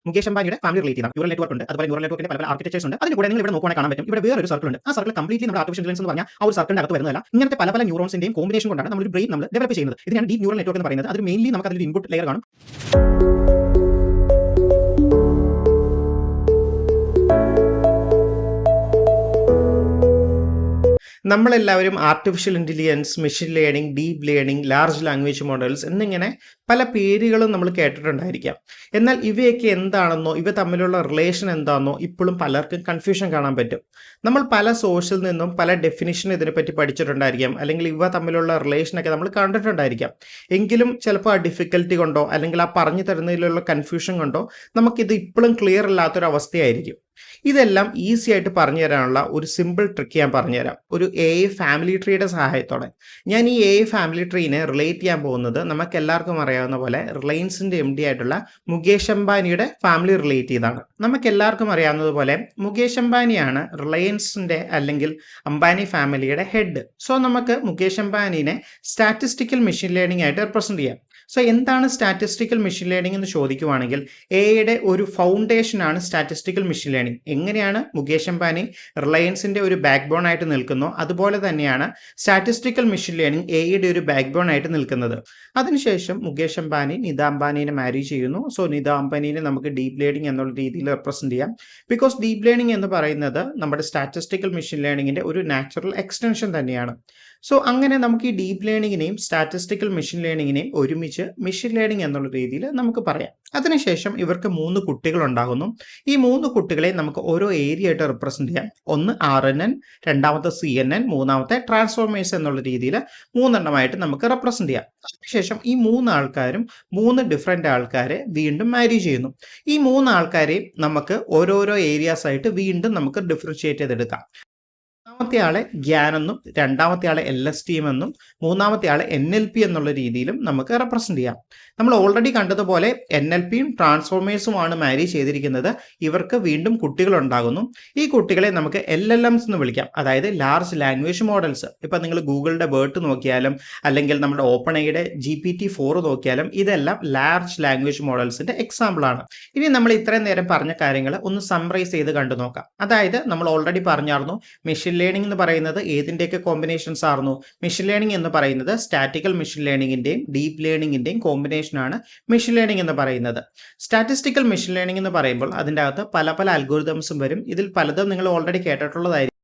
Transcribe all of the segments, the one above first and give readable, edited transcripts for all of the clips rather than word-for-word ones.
മുകേഷ് അംബാനിയുടെ family relate ചെയ്താണ്. Neural network ഉണ്ട്, അതുപോലെ ന്യൂറൽ നെറ്റ്വർക്കിന്റെ പല ആർക്കിടെക്ചേഴ്സ് ഉണ്ട്. അതിന് കൂടെ നിങ്ങൾ ഇവിടെ നോക്കുകയാണെങ്കിൽ കാണാൻ പറ്റും ഇവിടെ വേറൊരു സർക്കിൾ ഉണ്ട്. ആ സർക്കിൾ കംപ്ലീറ്റ്ലി നമ്മുടെ ആർട്ടിഫിഷ്യൽ ഇന്റലിജൻസ് എന്ന് പറഞ്ഞാൽ ആ ഒരു സർക്കിളിന്റെ അകത്ത് വരുന്നതല്ല. ഇങ്ങനത്തെ പല ന്യൂറോൺസിന്റെയും കോമ്പിനേഷൻ കൊണ്ടാണ് നമ്മൾ ബ്രെയിൻ നമ്മൾ ഡെവലപ്പ് ചെയ്യുന്നത്. ഇതിനാണ് ഡീപ് ന്യൂറൽ നെറ്റ്വർക്ക് എന്ന് പറയുന്നത്. അത് മെയിൻലി നമുക്ക് അതിൽ ഇൻപുട്ട് ലെയർ കാണും. നമ്മളെല്ലാവരും artificial intelligence, machine learning, deep learning, large language models എന്നിങ്ങനെ പല പേരുകളും നമ്മൾ കേട്ടിട്ടുണ്ടായിരിക്കാം. എന്നാൽ ഇവയൊക്കെ എന്താണെന്നോ ഇവ തമ്മിലുള്ള റിലേഷൻ എന്താണെന്നോ ഇപ്പോഴും പലർക്കും കൺഫ്യൂഷൻ കാണാൻ പറ്റും. നമ്മൾ പല സോഴ്സിൽ നിന്നും പല ഡെഫിനിഷൻ ഇതിനെപ്പറ്റി പഠിച്ചിട്ടുണ്ടായിരിക്കാം, അല്ലെങ്കിൽ ഇവ തമ്മിലുള്ള റിലേഷനൊക്കെ നമ്മൾ കണ്ടിട്ടുണ്ടായിരിക്കാം. എങ്കിലും ചിലപ്പോൾ ആ ഡിഫിക്കൽറ്റി കൊണ്ടോ അല്ലെങ്കിൽ ആ പറഞ്ഞു തരുന്നതിലുള്ള കൺഫ്യൂഷൻ കൊണ്ടോ നമുക്കിത് ഇപ്പോഴും ക്ലിയർ അല്ലാത്തൊരവസ്ഥയായിരിക്കും. ഇതെല്ലാം ഈസി ആയിട്ട് പറഞ്ഞു തരാനുള്ള ഒരു സിമ്പിൾ ട്രിക്ക് ഞാൻ പറഞ്ഞുതരാം, ഒരു AI ഫാമിലി ട്രീയുടെ സഹായത്തോടെ. ഞാൻ ഈ AI ഫാമിലി ട്രീനെ റിലേറ്റ് ചെയ്യാൻ പോകുന്നത് നമുക്ക് എല്ലാവർക്കും അറിയാവുന്ന പോലെ റിലയൻസിന്റെ MD ആയിട്ടുള്ള മുകേഷ് അംബാനിയുടെ ഫാമിലി റിലേറ്റ് ചെയ്താണ്. നമുക്ക് എല്ലാവർക്കും അറിയാവുന്നതുപോലെ മുകേഷ് അംബാനിയാണ് റിലയൻസിന്റെ അല്ലെങ്കിൽ അംബാനി ഫാമിലിയുടെ ഹെഡ്. സോ നമുക്ക് മുകേഷ് അംബാനിനെ സ്റ്റാറ്റിസ്റ്റിക്കൽ മെഷീൻ ലേണിംഗ് ആയിട്ട് റെപ്രസെന്റ് ചെയ്യാം. സോ എന്താണ് സ്റ്റാറ്റിസ്റ്റിക്കൽ മെഷീൻ ലേണിംഗ് എന്ന് ചോദിക്കുവാണെങ്കിൽ AIയുടെ ഒരു ഫൗണ്ടേഷൻ ആണ് സ്റ്റാറ്റിസ്റ്റിക്കൽ മെഷീൻ ലേണിംഗ്. എങ്ങനെയാണ് മുകേഷ് അംബാനി റിലയൻസിന്റെ ഒരു ബാക്ക് ബോൺ ആയിട്ട് നിൽക്കുന്നു, അതുപോലെ തന്നെയാണ് സ്റ്റാറ്റിസ്റ്റിക്കൽ മെഷീൻ ലേണിംഗ് AIയുടെ ഒരു ബാക്ക് ബോൺ ആയിട്ട് നിൽക്കുന്നത്. അതിനുശേഷം മുകേഷ് അംബാനി നിത അംബാനിനെ മാരി ചെയ്യുന്നു. സോ നിത അംബാനിനെ നമുക്ക് ഡീപ് ലേണിംഗ് എന്നുള്ള രീതിയിൽ റെപ്രസെന്റ് ചെയ്യാം. ബിക്കോസ് ഡീപ് ലേണിംഗ് എന്ന് പറയുന്നത് നമ്മുടെ സ്റ്റാറ്റിസ്റ്റിക്കൽ മെഷീൻ ലേണിംഗിന്റെ ഒരു നാച്ചുറൽ എക്സ്റ്റൻഷൻ തന്നെയാണ്. സോ അങ്ങനെ നമുക്ക് ഈ ഡീപ് ലേണിംഗിനെയും സ്റ്റാറ്റിസ്റ്റിക്കൽ മെഷീൻ ലേണിംഗിനെയും ഒരുമിച്ച് മെഷീൻ ലേണിംഗ് എന്നുള്ള രീതിയിൽ നമുക്ക് പറയാം. അതിനുശേഷം ഇവർക്ക് 3 കുട്ടികൾ ഉണ്ടാകുന്നു. ഈ 3 കുട്ടികളെ നമുക്ക് ഓരോ ഏരിയ ആയിട്ട് റെപ്രസെന്റ് ചെയ്യാം. ഒന്ന് RNN, രണ്ടാമത്തെ CNN, മൂന്നാമത്തെ ട്രാൻസ്ഫോർമേഴ്സ് എന്നുള്ള രീതിയിൽ 3 എണ്ണമായിട്ട് നമുക്ക് റെപ്രസെന്റ് ചെയ്യാം. അതിനുശേഷം ഈ 3 ആൾക്കാരും 3 ഡിഫറെന്റ് ആൾക്കാരെ വീണ്ടും മാരി ചെയ്യുന്നു. ഈ 3 ആൾക്കാരെയും നമുക്ക് ഓരോരോ ഏരിയാസ് ആയിട്ട് വീണ്ടും നമുക്ക് ഡിഫറൻഷിയേറ്റ് ചെയ്തെടുക്കാം. ഒന്നാമത്തെ ആളെ ഗ്യാൻ എന്നും, രണ്ടാമത്തെ ആളെ LST എന്നും, മൂന്നാമത്തെ ആളെ NLP എന്നുള്ള രീതിയിലും നമുക്ക് റെപ്രസെന്റ് ചെയ്യാം. നമ്മൾ ഓൾറെഡി കണ്ടതുപോലെ NLPയും ട്രാൻസ്ഫോർമേഴ്സുമാണ് മാരി ചെയ്തിരിക്കുന്നത്. ഇവർക്ക് വീണ്ടും കുട്ടികൾ ഉണ്ടാകുന്നു. ഈ കുട്ടികളെ നമുക്ക് LLMs എന്ന് വിളിക്കാം, അതായത് ലാർജ് ലാംഗ്വേജ് മോഡൽസ്. ഇപ്പം നിങ്ങൾ ഗൂഗിളിന്റെ BERT നോക്കിയാലും അല്ലെങ്കിൽ നമ്മുടെ OpenAIയുടെ GPT-4 നോക്കിയാലും ഇതെല്ലാം ലാർജ് ലാംഗ്വേജ് മോഡൽസിന്റെ എക്സാമ്പിൾ ആണ്. ഇനി നമ്മൾ ഇത്രയും നേരം പറഞ്ഞ കാര്യങ്ങൾ ഒന്ന് സമ്മറൈസ് ചെയ്ത് കണ്ടു നോക്കാം. അതായത് നമ്മൾ ഓൾറെഡി പറഞ്ഞായിരുന്നു മെഷീൻ ലേണിംഗ് എന്ന് പറയുന്നത് ഏതിന്റെയൊക്കെ കോമ്പിനേഷൻസ് ആയിരുന്നു. മെഷീൻ ലേണിംഗ് എന്ന് പറയുന്നത് സ്റ്റാറ്റിക്കൽ മെഷീൻ ലേണിംഗിന്റെയും ഡീപ് ലേണിംഗിന്റെയും കോമ്പിനേഷൻ ആണ് മെഷീൻ ലേണിംഗ് എന്ന് പറയുന്നത്. സ്റ്റാറ്റിസ്റ്റിക്കൽ മെഷീൻ ലേണിംഗ് എന്ന് പറയുമ്പോൾ അതിൻ്റെ അകത്ത് പല അൽഗോരിതംസും വരും. ഇതിൽ പലതും നിങ്ങൾ ഓൾറെഡി കേട്ടിട്ടുള്ളതായിരിക്കും.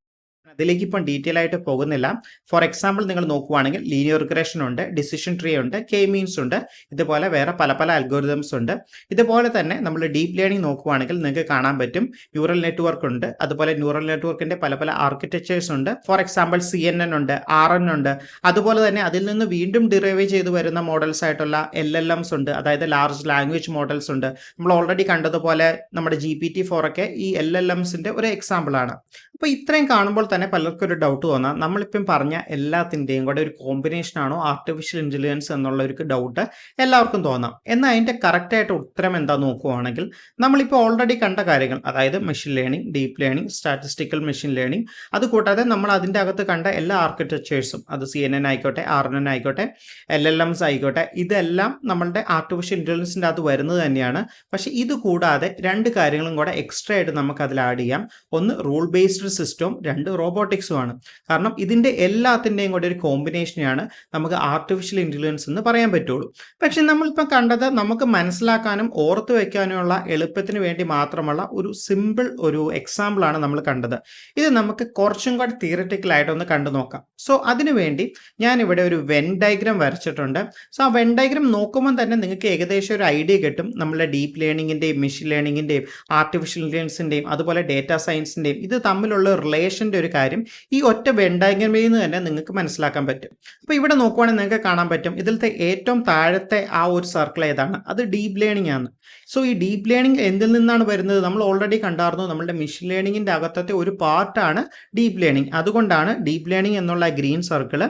അതിലേക്ക് ഇപ്പം ഡീറ്റെയിൽ ആയിട്ട് പോകുന്നില്ല. ഫോർ എക്സാമ്പിൾ നിങ്ങൾ നോക്കുവാണെങ്കിൽ ലീനിയർ റിഗ്രഷൻ ഉണ്ട്, ഡിസിഷൻ ട്രീ ഉണ്ട്, കെ മീൻസ് ഉണ്ട്, ഇതുപോലെ വേറെ പല അൽഗോരിതംസ് ഉണ്ട്. ഇതുപോലെ തന്നെ നമ്മൾ ഡീപ്പ് ലേണിംഗ് നോക്കുവാണെങ്കിൽ നിങ്ങൾക്ക് കാണാൻ പറ്റും ന്യൂറൽ നെറ്റ്വർക്ക് ഉണ്ട്, അതുപോലെ ന്യൂറൽ നെറ്റ്വർക്കിന്റെ പല ആർക്കിടെക്ചേഴ്സ് ഉണ്ട്. ഫോർ എക്സാമ്പിൾ CNN ഉണ്ട്, RN ഉണ്ട്, അതുപോലെ തന്നെ അതിൽ നിന്ന് വീണ്ടും ഡിറൈവ് ചെയ്ത് വരുന്ന മോഡൽസ് ആയിട്ടുള്ള LLMs ഉണ്ട്, അതായത് ലാർജ് ലാംഗ്വേജ് മോഡൽസ് ഉണ്ട്. നമ്മൾ ഓൾറെഡി കണ്ടതുപോലെ നമ്മുടെ GPT-4 ഒക്കെ ഈ LLMസിന്റെ ഒരു എക്സാമ്പിൾ ആണ്. അപ്പോൾ ഇത്രയും കാണുമ്പോൾ തന്നെ പലർക്കും ഒരു ഡൗട്ട് തോന്നാം, നമ്മളിപ്പം പറഞ്ഞ എല്ലാത്തിൻ്റെയും കൂടെ ഒരു കോമ്പിനേഷൻ ആണോ ആർട്ടിഫിഷ്യൽ ഇന്റലിജൻസ് എന്നുള്ള ഒരു ഡൗട്ട് എല്ലാവർക്കും തോന്നാം. എന്നാൽ അതിൻ്റെ കറക്റ്റായിട്ട് ഉത്തരം എന്താ നോക്കുവാണെങ്കിൽ നമ്മളിപ്പോൾ ഓൾറെഡി കണ്ട കാര്യങ്ങൾ, അതായത് machine learning, deep learning, statistical machine learning, അതുകൂടാതെ നമ്മൾ അതിൻ്റെ അകത്ത് കണ്ട എല്ലാ ആർക്കിടെക്ചേഴ്സും, അത് CNN ആയിക്കോട്ടെ, RNN ആയിക്കോട്ടെ, LLMs ആയിക്കോട്ടെ, ഇതെല്ലാം നമ്മളുടെ ആർട്ടിഫിഷ്യൽ ഇന്റലിജൻസിൻ്റെ അകത്ത് വരുന്നത് തന്നെയാണ്. പക്ഷേ ഇത് കൂടാതെ 2 കാര്യങ്ങളും കൂടെ എക്സ്ട്രാ ആയിട്ട് നമുക്ക് അതിൽ ആഡ് ചെയ്യാം. ഒന്ന് റൂൾ ബേസ്ഡ് സിസ്റ്റവും, 2 റോബോട്ടിക്സും ആണ്. കാരണം ഇതിൻ്റെ എല്ലാത്തിൻ്റെയും കൂടെ ഒരു കോമ്പിനേഷനെയാണ് നമുക്ക് ആർട്ടിഫിഷ്യൽ ഇന്റലിജൻസ് എന്ന് പറയാൻ പറ്റുള്ളൂ. പക്ഷെ നമ്മളിപ്പോൾ കണ്ടത് നമുക്ക് മനസ്സിലാക്കാനും ഓർത്ത് വയ്ക്കാനുമുള്ള എളുപ്പത്തിന് വേണ്ടി മാത്രമുള്ള ഒരു സിമ്പിൾ ഒരു എക്സാമ്പിൾ ആണ് നമ്മൾ കണ്ടത്. ഇത് നമുക്ക് കുറച്ചും കൂടെ തിയററ്റിക്കൽ ആയിട്ടൊന്ന് കണ്ടു നോക്കാം. സോ അതിനുവേണ്ടി ഞാനിവിടെ ഒരു വെൻ ഡയഗ്രാം വരച്ചിട്ടുണ്ട്. സോ ആ വെൻ ഡയഗ്രാം നോക്കുമ്പോൾ തന്നെ നിങ്ങൾക്ക് ഏകദേശം ഒരു ഐഡിയ കിട്ടും നമ്മളുടെ ഡീപ്പ് ലേണിംഗിൻ്റെയും മെഷീൻ ലേണിംഗിൻ്റെയും ആർട്ടിഫിഷ്യൽ ഇന്റലിജൻസിൻ്റെയും അതുപോലെ ഡേറ്റാ സയൻസിൻ്റെയും ഇത് തമ്മിലുള്ള റിലേഷൻ്റെ ഒരു കാര്യം ഈ ഒറ്റ വെൻ ഡയഗ്രാമിൽ നിന്ന് തന്നെ നിങ്ങൾക്ക് മനസ്സിലാക്കാൻ പറ്റും. അപ്പോൾ ഇവിടെ നോക്കുവാണെങ്കിൽ നിങ്ങൾക്ക് കാണാൻ പറ്റും ഇതിലത്തെ ഏറ്റവും താഴത്തെ ആ ഒരു സർക്കിൾ ഏതാണ്, അത് ഡീപ്പ് ലേണിംഗ് ആണ്. സോ ഈ ഡീപ്പ് ലേണിംഗ് എന്തിൽ നിന്നാണ് വരുന്നത്, നമ്മൾ ഓൾറെഡി കണ്ടായിരുന്നു നമ്മുടെ മെഷീൻ ലേണിംഗിൻ്റെ അകത്തത്തെ ഒരു പാർട്ടാണ് ഡീപ്പ് ലേണിംഗ്. അതുകൊണ്ടാണ് ഡീപ്പ് ലേണിംഗ് എന്നുള്ള ഗ്രീൻ സർക്കിൾ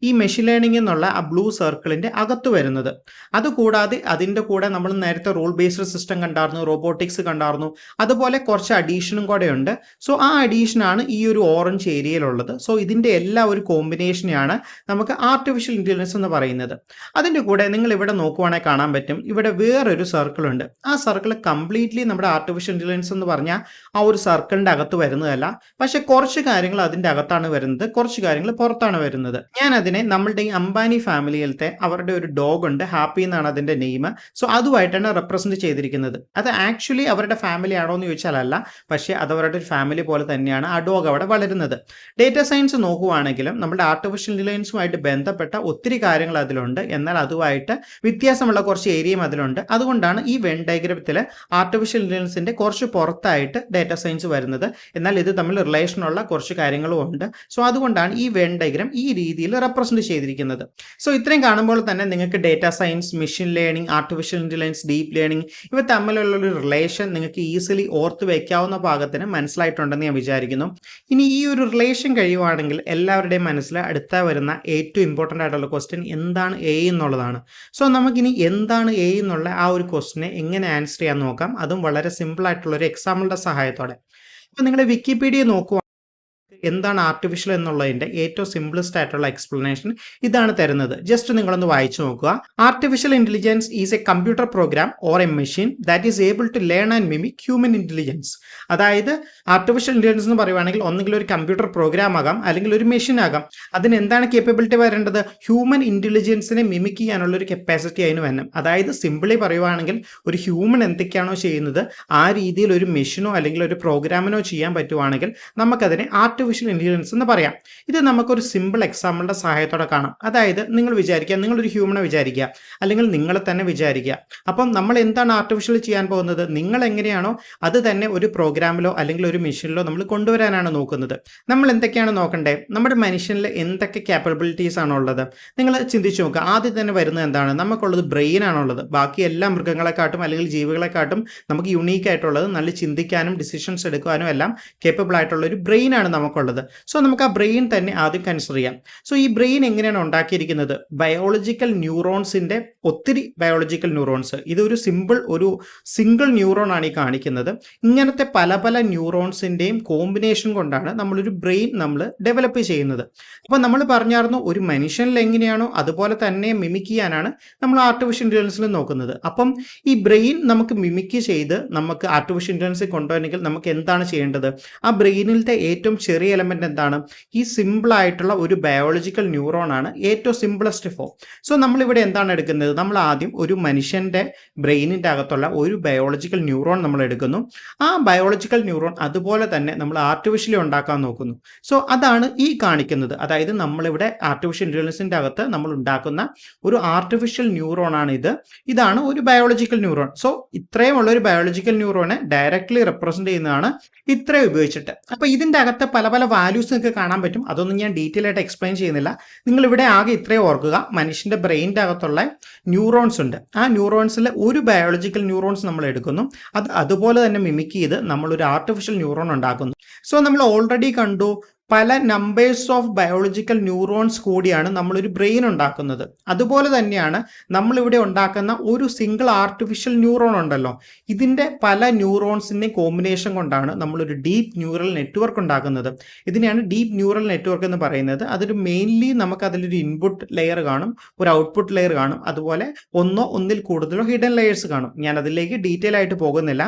ഈ മെഷീൻ ലേണിംഗ് എന്നുള്ള ആ ബ്ലൂ സർക്കിളിൻ്റെ അകത്ത് വരുന്നത്. അതുകൂടാതെ അതിൻ്റെ കൂടെ നമ്മൾ നേരത്തെ റൂൾ ബേസ്ഡ് സിസ്റ്റം കണ്ടായിരുന്നു, റോബോട്ടിക്സ് കണ്ടായിരുന്നു, അതുപോലെ കുറച്ച് അഡീഷനും കൂടെ ഉണ്ട്. സോ ആ അഡീഷനാണ് ഈ ഒരു ഓറഞ്ച് ഏരിയയിലുള്ളത്. സോ ഇതിൻ്റെ എല്ലാ ഒരു കോമ്പിനേഷനെയാണ് നമുക്ക് ആർട്ടിഫിഷ്യൽ ഇന്റലിജൻസ് എന്ന് പറയുന്നത്. അതിൻ്റെ കൂടെ നിങ്ങൾ ഇവിടെ നോക്കുവാണെങ്കിൽ കാണാൻ പറ്റും ഇവിടെ വേറൊരു സർക്കിൾ ഉണ്ട്, ഉണ്ട്. ആ സർക്കിൾ കംപ്ലീറ്റ്ലി നമ്മുടെ ആർട്ടിഫിഷ്യൽ ഇന്റലിജൻസ് എന്ന് പറഞ്ഞാൽ ആ ഒരു സർക്കിളിന്റെ അകത്ത് വരുന്നതല്ല. പക്ഷെ കുറച്ച് കാര്യങ്ങൾ അതിന്റെ അകത്താണ് വരുന്നത്, കുറച്ച് കാര്യങ്ങൾ പുറത്താണ് വരുന്നത്. ഞാൻ അതിനെ നമ്മളുടെ ഈ അംബാനി ഫാമിലിയിലത്തെ അവരുടെ ഒരു ഡോഗ് ഉണ്ട്, ഹാപ്പി എന്നാണ് അതിന്റെ നെയിം. സോ അതുമായിട്ടാണ് റെപ്രസെന്റ് ചെയ്തിരിക്കുന്നത്. അത് ആക്ച്വലി അവരുടെ ഫാമിലി ആണോ എന്ന് ചോദിച്ചാൽ അല്ല, പക്ഷേ അത് അവരുടെ ഒരു ഫാമിലി പോലെ തന്നെയാണ് ആ ഡോഗ് അവിടെ വളരുന്നത്. ഡേറ്റ സയൻസ് നോക്കുവാണെങ്കിലും നമ്മുടെ ആർട്ടിഫിഷ്യൽ ഇന്റലിജൻസുമായിട്ട് ബന്ധപ്പെട്ട ഒത്തിരി കാര്യങ്ങൾ അതിലുണ്ട്. എന്നാൽ അതുമായിട്ട് വ്യത്യാസമുള്ള കുറച്ച് ഏരിയയും അതിലുണ്ട്. അതുകൊണ്ടാണ് ഈ വെൻ ഡയഗ്രത്തിൽ ആർട്ടിഫിഷ്യൽ ഇന്റലിജൻസിന്റെ കുറച്ച് പുറത്തായിട്ട് ഡേറ്റ സയൻസ് വരുന്നത്. എന്നാൽ ഇത് തമ്മിൽ റിലേഷനുള്ള കുറച്ച് കാര്യങ്ങളും ഉണ്ട്. സോ അതുകൊണ്ടാണ് ഈ വെൻ ഡയഗ്രം ഈ രീതിയിൽ റെപ്രസെന്റ് ചെയ്തിരിക്കുന്നത്. സോ ഇത്രയും കാണുമ്പോൾ തന്നെ നിങ്ങൾക്ക് data science, machine learning, artificial intelligence, deep learning ഇവ തമ്മിലുള്ള ഒരു റിലേഷൻ നിങ്ങൾക്ക് ഈസിലി ഓർത്ത് വയ്ക്കാവുന്ന പാകത്തിന് മനസ്സിലായിട്ടുണ്ടെന്ന് ഞാൻ വിചാരിക്കുന്നു. ഇനി ഈ ഒരു റിലേഷൻ കഴിയുവാണെങ്കിൽ എല്ലാവരുടെയും മനസ്സിൽ അടുത്ത വരുന്ന ഏറ്റവും ഇമ്പോർട്ടൻ്റ് ആയിട്ടുള്ള ക്വസ്റ്റ്യൻ എന്താണ് എ എന്നുള്ളതാണ്. സോ നമുക്കിനി എന്താണ് എ എന്നുള്ള ആ ഒരു ക്വസ്റ്റിനെ എങ്ങനെ ആൻസർ ചെയ്യാൻ നോക്കാം, അതും വളരെ സിമ്പിൾ ആയിട്ടുള്ള ഒരു എക്സാമ്പിളിന്റെ സഹായത്തോടെ. അപ്പോൾ നിങ്ങൾ വിക്കിപീഡിയ നോക്കുക, എന്താണ് ആർട്ടിഫിഷ്യൽ എന്നുള്ളതിന്റെ ഏറ്റവും സിംപ്ലസ്റ്റ് ആയിട്ടുള്ള എക്സ്പ്ലനേഷൻ ഇതാണ് തരുന്നത്. ജസ്റ്റ് നിങ്ങളൊന്ന് വായിച്ചു നോക്കുക. Artificial intelligence is a computer program or a machine that is able to learn and mimic human intelligence. അതായത് ആർട്ടിഫിഷ്യൽ ഇന്റലിജൻസ് എന്ന് പറയുവാണെങ്കിൽ ഒന്നെങ്കിൽ ഒരു കമ്പ്യൂട്ടർ പ്രോഗ്രാം ആകാം, അല്ലെങ്കിൽ ഒരു മെഷീൻ ആകാം. അതിന് എന്താണ് കേപ്പബിലിറ്റി വരേണ്ടത്? ഹ്യൂമൻ ഇന്റലിജൻസിനെ മിമിക് ചെയ്യാനുള്ള ഒരു കപ്പാസിറ്റി അതിന് വേണം. അതായത് സിംപിളി പറയുവാണെങ്കിൽ ഒരു ഹ്യൂമൻ എന്തൊക്കെയാണോ ചെയ്യുന്നത് ആ രീതിയിൽ ഒരു മെഷീനോ അല്ലെങ്കിൽ ഒരു പ്രോഗ്രാമിനോ ചെയ്യാൻ പറ്റുവാണെങ്കിൽ നമുക്കതിനെ ആർട്ടിഫിഷ്യൽ ഇന്റലിജൻസ് എന്ന് പറയാം. ഇത് നമുക്കൊരു സിമ്പിൾ എക്സാമ്പിളിന്റെ സഹായത്തോടെ കാണാം. അതായത് നിങ്ങൾ വിചാരിക്കുക, നിങ്ങളൊരു ഹ്യൂമനെ വിചാരിക്കുക, അല്ലെങ്കിൽ നിങ്ങളെ തന്നെ വിചാരിക്കുക. അപ്പം നമ്മൾ എന്താണ് ആർട്ടിഫിഷ്യൽ ചെയ്യാൻ പോകുന്നത്? നിങ്ങൾ എങ്ങനെയാണോ അത് തന്നെ ഒരു പ്രോഗ്രാമിലോ അല്ലെങ്കിൽ ഒരു മെഷീനിലോ നമ്മൾ കൊണ്ടുവരാനാണ് നോക്കുന്നത്. നമ്മൾ എന്തൊക്കെയാണ് നോക്കണ്ടേ? നമ്മുടെ മനുഷ്യനിൽ എന്തൊക്കെ ക്യാപ്പബിലിറ്റീസ് ആണുള്ളത് നിങ്ങൾ ചിന്തിച്ചു നോക്കുക. ആദ്യം തന്നെ വരുന്നത് എന്താണ്? നമുക്കുള്ളത് ബ്രെയിൻ ആണുള്ളത്. ബാക്കി എല്ലാ മൃഗങ്ങളെക്കാട്ടും അല്ലെങ്കിൽ ജീവികളെക്കാട്ടും നമുക്ക് യുണീക്ക് ആയിട്ടുള്ളത് നല്ല ചിന്തിക്കാനും ഡിസിഷൻസ് എടുക്കാനും എല്ലാം കേപ്പബിൾ ആയിട്ടുള്ള ഒരു ബ്രെയിൻ ആണ് നമുക്കുള്ളത്. സോ നമുക്ക് ആ ബ്രെയിൻ തന്നെ ആദ്യം കൺസിഡർ ചെയ്യാം. സോ ഈ ബ്രെയിൻ എങ്ങനെയാണ് ഉണ്ടാക്കിയിരിക്കുന്നത്? ബയോളജിക്കൽ ന്യൂറോൺസിന്റെ ഒത്തിരി ബയോളജിക്കൽ ന്യൂറോൺസ്, ഇതൊരു സിംഗിൾ ന്യൂറോൺ ആണ് ഈ കാണിക്കുന്നത്. ഇങ്ങനത്തെ പല പല ന്യൂറോൺസിന്റെയും കോമ്പിനേഷൻ കൊണ്ടാണ് നമ്മളൊരു ബ്രെയിൻ നമ്മൾ ഡെവലപ്പ് ചെയ്യുന്നത്. അപ്പോൾ നമ്മൾ പറഞ്ഞായിരുന്നു ഒരു മനുഷ്യനിൽ എങ്ങനെയാണോ അതുപോലെ തന്നെ മിമിക് ചെയ്യാനാണ് നമ്മൾ ആർട്ടിഫിഷ്യൽ ഇന്റലിജൻസിൽ നോക്കുന്നത്. അപ്പം ഈ ബ്രെയിൻ നമുക്ക് മിമിക് ചെയ്ത് നമുക്ക് ആർട്ടിഫിഷ്യൽ ഇന്റലിജൻസിൽ കൊണ്ടുവരണമെങ്കിൽ നമുക്ക് എന്താണ് ചെയ്യേണ്ടത്? ആ ബ്രെയിനിലത്തെ ഏറ്റവും ചെറിയ എലമെന്റ് എന്താണ്? ഈ സിമ്പിൾ ആയിട്ടുള്ള ഒരു ബയോളജിക്കൽ ന്യൂറോൺ ആണ് ഏറ്റവും സിംപ്ലസ്റ്റ് ഫോം. സോ നമ്മളിവിടെ എന്താണ് എടുക്കുന്നത്? നമ്മൾ ആദ്യം ഒരു മനുഷ്യന്റെ ബ്രെയിനിന്റെ അകത്തുള്ള ഒരു ബയോളജിക്കൽ ന്യൂറോൺ നമ്മൾ എടുക്കുന്നു. ആ ബയോളജിക്കൽ ന്യൂറോൺ അതുപോലെ തന്നെ നമ്മൾ ആർട്ടിഫിഷ്യലി ഉണ്ടാക്കാൻ നോക്കുന്നു. സോ അതാണ് ഈ കാണിക്കുന്നത്. അതായത് നമ്മളിവിടെ ആർട്ടിഫിഷ്യൽ ഇന്റലിജൻസിന്റെ അകത്ത് നമ്മൾ ഉണ്ടാക്കുന്ന ഒരു ആർട്ടിഫിഷ്യൽ ന്യൂറോൺ ആണ് ഇത്. ഇതാണ് ഒരു ബയോളജിക്കൽ ന്യൂറോൺ. സോ ഇത്രയും ഉള്ള ഒരു ബയോളജിക്കൽ ന്യൂറോണെ ഡയറക്ട്ലി റെപ്രസെന്റ് ചെയ്യുന്നതാണ് ഇത്രയും ഉപയോഗിച്ചിട്ട്. അപ്പൊ ഇതിന്റെ അകത്ത് പല പല വാല്യൂസ് നിങ്ങൾക്ക് കാണാൻ പറ്റും. അതൊന്നും ഞാൻ ഡീറ്റെയിൽ ആയിട്ട് എക്സ്പ്ലെയിൻ ചെയ്യുന്നില്ല. നിങ്ങൾ ഇവിടെ ആകെ ഇത്രയും ഓർക്കുക, മനുഷ്യന്റെ ബ്രെയിനിന്റെ അകത്തുള്ള ന്യൂറോൺസ് ഉണ്ട്. ആ ന്യൂറോൺസിൽ ഒരു ബയോളജിക്കൽ ന്യൂറോൺസ് നമ്മൾ എടുക്കുന്നു, അത് അതുപോലെ തന്നെ മിമിക് ചെയ്ത് നമ്മളൊരു ആർട്ടിഫിഷ്യൽ ന്യൂറോൺ ഉണ്ടാക്കുന്നു. സോ നമ്മൾ ഓൾറെഡി കണ്ടു പല നമ്പേഴ്സ് ഓഫ് ബയോളജിക്കൽ ന്യൂറോൺസ് കൂടിയാണ് നമ്മളൊരു ബ്രെയിൻ ഉണ്ടാക്കുന്നത്. അതുപോലെ തന്നെയാണ് നമ്മളിവിടെ ഉണ്ടാക്കുന്ന ഒരു സിംഗിൾ ആർട്ടിഫിഷ്യൽ ന്യൂറോൺ ഉണ്ടല്ലോ, ഇതിൻ്റെ പല ന്യൂറോൺസിൻ്റെ കോമ്പിനേഷൻ കൊണ്ടാണ് നമ്മളൊരു ഡീപ്പ് ന്യൂറൽ നെറ്റ്വർക്ക് ഉണ്ടാക്കുന്നത്. ഇതിനെയാണ് ഡീപ്പ് ന്യൂറൽ നെറ്റ്വർക്ക് എന്ന് പറയുന്നത്. അതിൽ മെയിൻലി നമുക്ക് അതിലൊരു ഇൻപുട്ട് ലെയർ കാണും, ഒരു ഔട്ട്പുട്ട് ലെയർ കാണും, അതുപോലെ ഒന്നിൽ കൂടുതലോ ഹിഡൻ ലെയേഴ്സ് കാണും. ഞാൻ അതിലേക്ക് ഡീറ്റെയിൽ ആയിട്ട് പോകുന്നില്ല.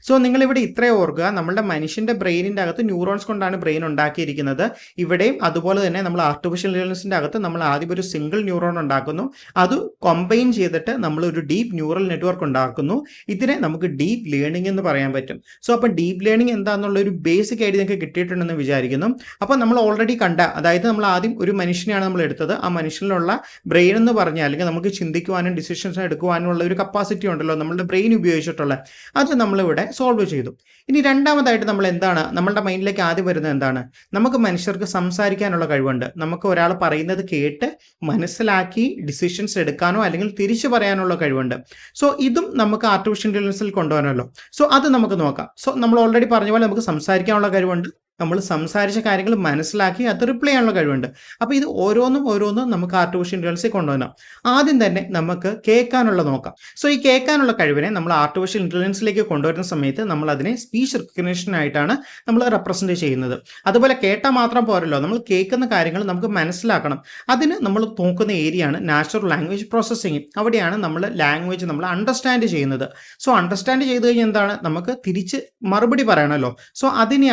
സോ നിങ്ങളിവിടെ ഇത്രയും ഓർക്കുക, നമ്മുടെ മനുഷ്യന്റെ ബ്രെയിനിൻ്റെ അകത്ത് ന്യൂറോൺസ് കൊണ്ടാണ് ബ്രെയിൻ ഉണ്ടാക്കിയിരിക്കുന്നത്. ഇവിടെയും അതുപോലെ തന്നെ നമ്മൾ ആർട്ടിഫിഷ്യൽ ഇന്റലിജൻസിന്റെ അകത്ത് നമ്മൾ ആദ്യം ഒരു സിംഗിൾ ന്യൂറോൺ ഉണ്ടാക്കുന്നു, അത് കമ്പൈൻ ചെയ്തിട്ട് നമ്മൾ ഒരു ഡീപ്പ് ന്യൂറൽ നെറ്റ്വർക്ക് ഉണ്ടാക്കുന്നു. ഇതിനെ നമുക്ക് ഡീപ്പ് ലേണിംഗ് എന്ന് പറയാൻ പറ്റും. സോ അപ്പം ഡീപ്പ് ലേണിംഗ് എന്താണെന്നുള്ള ഒരു ബേസിക് ഐഡിയ നിങ്ങൾക്ക് കിട്ടിയിട്ടുണ്ടെന്ന് വിചാരിക്കുന്നു. അപ്പം നമ്മൾ ഓൾറെഡി കണ്ട, അതായത് നമ്മൾ ആദ്യം ഒരു മനുഷ്യനെയാണ് നമ്മൾ എടുത്തത്. ആ മനുഷ്യനിലുള്ള ബ്രെയിൻ എന്ന് പറഞ്ഞാൽ അല്ലെങ്കിൽ നമുക്ക് ചിന്തിക്കുവാനും ഡിസിഷൻസ് എടുക്കുവാനും ഉള്ള ഒരു കപ്പാസിറ്റി ഉണ്ടല്ലോ നമ്മളുടെ ബ്രെയിൻ ഉപയോഗിച്ചിട്ടുള്ള, അത് നമ്മളിവിടെ സോൾവ് ചെയ്തു. ഇനി രണ്ടാമതായിട്ട് നമ്മൾ എന്താണ് നമ്മളുടെ മൈൻഡിലേക്ക് ആദ്യം വരുന്നത് എന്താണ്? നമുക്ക് മനുഷ്യർക്ക് സംസാരിക്കാനുള്ള കഴിവുണ്ട്. നമുക്ക് ഒരാൾ പറയുന്നത് കേട്ട് മനസ്സിലാക്കി ഡിസിഷൻസ് എടുക്കാനോ അല്ലെങ്കിൽ തിരിച്ചു പറയാനുള്ള കഴിവുണ്ട്. സോ ഇതും നമുക്ക് ആർട്ടിഫിഷ്യൽ ഇന്റലിജൻസിൽ കൊണ്ടുപോകാനല്ലോ. സോ അത് നമുക്ക് നോക്കാം. സോ നമ്മൾ ഓൾറെഡി പറഞ്ഞ പോലെ നമുക്ക് സംസാരിക്കാനുള്ള കഴിവുണ്ട്, നമ്മൾ സംസാരിച്ച കാര്യങ്ങൾ മനസ്സിലാക്കി അത് റിപ്ലൈ ചെയ്യാനുള്ള കഴിവുണ്ട്. അപ്പോൾ ഇത് ഓരോന്നും നമുക്ക് ആർട്ടിഫിഷ്യൽ ഇന്റലിജൻസിൽ കൊണ്ടുവരാം. ആദ്യം തന്നെ നമുക്ക് കേൾക്കാനുള്ള നോക്കാം. സോ ഈ കേൾക്കാനുള്ള കഴിവിനെ നമ്മൾ ആർട്ടിഫിഷ്യൽ ഇന്റലിജൻസിലേക്ക് കൊണ്ടുവരുന്ന സമയത്ത് നമ്മൾ അതിനെ സ്പീച്ച് റിക്കഗ്നിഷൻ ആയിട്ടാണ് നമ്മൾ റെപ്രസെന്റ് ചെയ്യുന്നത്. അതുപോലെ കേട്ടാൽ മാത്രം പോരല്ലോ, നമ്മൾ കേൾക്കുന്ന കാര്യങ്ങൾ നമുക്ക് മനസ്സിലാക്കണം. അതിന് നമ്മൾ നോക്കുന്ന ഏരിയയാണ് നാച്ചുറൽ ലാംഗ്വേജ് പ്രോസസ്സിംഗ്. അവിടെയാണ് നമ്മൾ ലാംഗ്വേജ് നമ്മൾ അണ്ടർസ്റ്റാൻഡ് ചെയ്യുന്നത്. സോ അണ്ടർസ്റ്റാൻഡ് ചെയ്ത് കഴിഞ്ഞാൽ എന്താണ്, നമുക്ക് തിരിച്ച് മറുപടി പറയണമല്ലോ. സോ അതിന്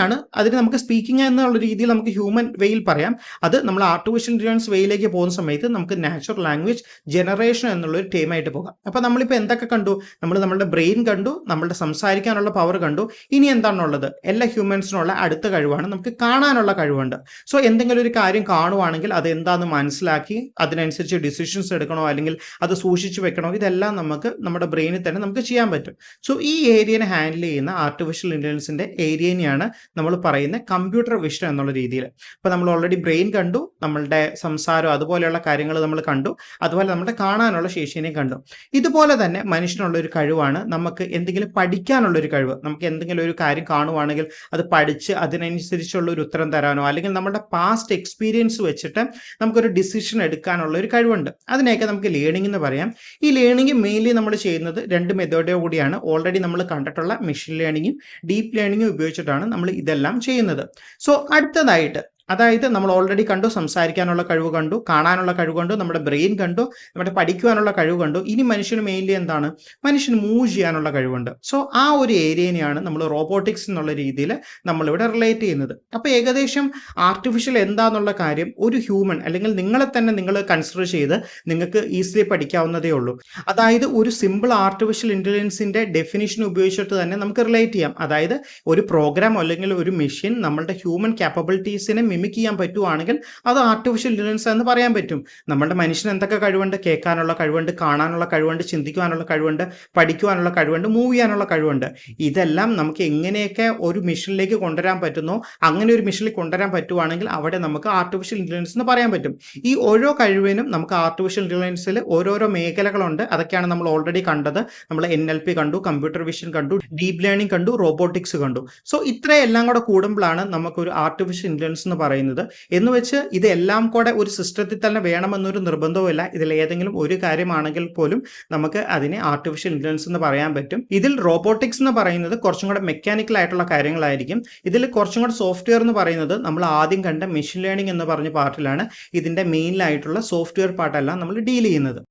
നമുക്ക് സ്പീക്കിംഗ് എന്നുള്ള രീതിയിൽ നമുക്ക് ഹ്യൂമൻ വേയിൽ പറയാം. അത് നമ്മൾ ആർട്ടിഫിഷ്യൽ ഇന്റലിജൻസ് വേയിലേക്ക് പോകുന്ന സമയത്ത് നമുക്ക് നാച്ചുറൽ ലാംഗ്വേജ് ജനറേഷൻ എന്നുള്ളൊരു ടീമായിട്ട് പോകാം. അപ്പോൾ നമ്മളിപ്പോൾ എന്തൊക്കെ കണ്ടു, നമ്മളുടെ ബ്രെയിൻ കണ്ടു, നമ്മളുടെ സംസാരിക്കാനുള്ള പവർ കണ്ടു. ഇനി എന്താണുള്ളത്, എല്ലാ ഹ്യൂമൻസിനുള്ള അടുത്ത കഴിവാണ് നമുക്ക് കാണാനുള്ള കഴിവുണ്ട്. സോ എന്തെങ്കിലും ഒരു കാര്യം കാണുവാണെങ്കിൽ അത് എന്താണെന്ന് മനസ്സിലാക്കി അതിനനുസരിച്ച് ഡിസിഷൻസ് എടുക്കണോ അല്ലെങ്കിൽ അത് സൂക്ഷിച്ചു വെക്കണോ, ഇതെല്ലാം നമുക്ക് നമ്മുടെ ബ്രെയിനിൽ തന്നെ നമുക്ക് ചെയ്യാൻ പറ്റും. സോ ഈ ഏരിയനെ ഹാൻഡിൽ ചെയ്യുന്ന ആർട്ടിഫിഷ്യൽ ഇന്റലിജൻസിന്റെ ഏരിയനെയാണ് നമ്മൾ പറയുന്ന കമ്പ്യൂട്ടർ വിഷൻ എന്നുള്ള രീതിയിൽ. ഇപ്പോൾ നമ്മൾ ഓൾറെഡി ബ്രെയിൻ കണ്ടു, നമ്മളുടെ സംസാരം അതുപോലെയുള്ള കാര്യങ്ങൾ നമ്മൾ കണ്ടു, അതുപോലെ നമ്മുടെ കാണാനുള്ള ശേഷിനെയും കണ്ടു. ഇതുപോലെ തന്നെ മനുഷ്യനുള്ള ഒരു കഴിവാണ് നമുക്ക് എന്തെങ്കിലും പഠിക്കാനുള്ള ഒരു കഴിവ്. നമുക്ക് എന്തെങ്കിലും ഒരു കാര്യം കാണുവാണെങ്കിൽ അത് പഠിച്ച് അതിനനുസരിച്ചുള്ള ഒരു ഉത്തരം തരാനോ അല്ലെങ്കിൽ നമ്മുടെ പാസ്റ്റ് എക്സ്പീരിയൻസ് വെച്ചിട്ട് നമുക്കൊരു ഡിസിഷൻ എടുക്കാനുള്ള ഒരു കഴിവുണ്ട്. അതിനെയൊക്കെ നമുക്ക് ലേണിംഗ് എന്ന് പറയാം. ഈ ലേണിംഗ് മെയിൻലി നമ്മൾ ചെയ്യുന്നത് രണ്ട് മെത്തേഡോ കൂടിയാണ്. ഓൾറെഡി നമ്മൾ കണ്ടിട്ടുള്ള മെഷീൻ ലേണിംഗും ഡീപ്പ് ലേണിംഗും ഉപയോഗിച്ചിട്ടാണ് നമ്മൾ ഇതെല്ലാം ചെയ്യുന്നത്. സോ അടുത്തതായിട്ട്, അതായത് നമ്മൾ ഓൾറെഡി കണ്ടു, സംസാരിക്കാനുള്ള കഴിവ് കണ്ടു, കാണാനുള്ള കഴിവ് കണ്ടു, നമ്മുടെ ബ്രെയിൻ കണ്ടു, നമ്മുടെ പഠിക്കുവാനുള്ള കഴിവ് കണ്ടു. ഇനി മനുഷ്യന് മെയിൻലി എന്താണ്, മനുഷ്യന് മൂവ് ചെയ്യാനുള്ള കഴിവുണ്ട്. സോ ആ ഒരു ഏരിയനെയാണ് നമ്മൾ റോബോട്ടിക്സ് എന്നുള്ള രീതിയിൽ നമ്മളിവിടെ റിലേറ്റ് ചെയ്യുന്നത്. അപ്പോൾ ഏകദേശം ആർട്ടിഫിഷ്യൽ എന്താന്നുള്ള കാര്യം ഒരു ഹ്യൂമൻ അല്ലെങ്കിൽ നിങ്ങളെ തന്നെ നിങ്ങൾ കൺസിഡർ ചെയ്ത് നിങ്ങൾക്ക് ഈസിലി പഠിക്കാവുന്നതേ ഉള്ളൂ. അതായത് ഒരു സിമ്പിൾ ആർട്ടിഫിഷ്യൽ ഇന്റലിജൻസിന്റെ ഡെഫിനിഷൻ ഉപയോഗിച്ചിട്ട് തന്നെ നമുക്ക് റിലേറ്റ് ചെയ്യാം. അതായത് ഒരു പ്രോഗ്രാം അല്ലെങ്കിൽ ഒരു മെഷീൻ നമ്മളുടെ ഹ്യൂമൻ ക്യാപ്പബിലിറ്റീസിനെ മിമിക് ചെയ്യാൻ പറ്റുവാണെങ്കിൽ അത് ആർട്ടിഫിഷ്യൽ ഇന്റലിജൻസ് എന്ന് പറയാൻ പറ്റും. നമ്മുടെ മനുഷ്യന് എന്തൊക്കെ കഴിവുണ്ട്, കേൾക്കാനുള്ള കഴിവുണ്ട്, കാണാനുള്ള കഴിവുണ്ട്, ചിന്തിക്കുവാനുള്ള കഴിവുണ്ട്, പഠിക്കുവാനുള്ള കഴിവുണ്ട്, മൂവ് ചെയ്യാനുള്ള കഴിവുണ്ട്. ഇതെല്ലാം നമുക്ക് എങ്ങനെയൊക്കെ ഒരു മെഷീനിലേക്ക് കൊണ്ടുവരാൻ പറ്റുന്നോ അങ്ങനെ ഒരു മെഷീനിൽ കൊണ്ടുവരാൻ പറ്റുവാണെങ്കിൽ അവിടെ നമുക്ക് ആർട്ടിഫിഷ്യൽ ഇന്റലിജൻസ് എന്ന് പറയാൻ പറ്റും. ഈ ഓരോ കഴിവിനും നമുക്ക് ആർട്ടിഫിഷ്യൽ ഇന്റലിജൻസിൽ ഓരോരോ മേഖലകളുണ്ട്. അതൊക്കെയാണ് നമ്മൾ ഓൾറെഡി കണ്ടത്. നമ്മൾ NLP കണ്ടു, കമ്പ്യൂട്ടർ വിഷൻ കണ്ടു, ഡീപ് ലേണിംഗ് കണ്ടു, റോബോട്ടിക്സ് കണ്ടു. സോ ഇത്രയെല്ലാം കൂടെ കൂടുമ്പോഴാണ് നമുക്കൊരു ആർട്ടിഫിഷ്യൽ ഇന്റലിജൻസ് എന്ന് പറയുന്നത്. എന്ന് വെച്ച് ഇതെല്ലാം കൂടെ ഒരു സിസ്റ്റത്തിൽ തന്നെ വേണമെന്നൊരു നിർബന്ധവുമില്ല. ഇതിൽ ഏതെങ്കിലും ഒരു കാര്യമാണെങ്കിൽ പോലും നമുക്ക് അതിനെ ആർട്ടിഫിഷ്യൽ ഇന്റലിജൻസ് എന്ന് പറയാൻ പറ്റും. ഇതിൽ റോബോട്ടിക്സ് എന്ന് പറയുന്നത് കുറച്ചും കൂടെ മെക്കാനിക്കൽ ആയിട്ടുള്ള കാര്യങ്ങളായിരിക്കും. ഇതിൽ കുറച്ചും കൂടെ സോഫ്റ്റ്വെയർ എന്ന് പറയുന്നത് നമ്മൾ ആദ്യം കണ്ട മെഷീൻ ലേണിംഗ് എന്ന് പറഞ്ഞ പാർട്ടിലാണ് ഇതിന്റെ മെയിനായിട്ടുള്ള സോഫ്റ്റ്വെയർ പാർട്ടെല്ലാം നമ്മൾ ഡീൽ ചെയ്യുന്നത്.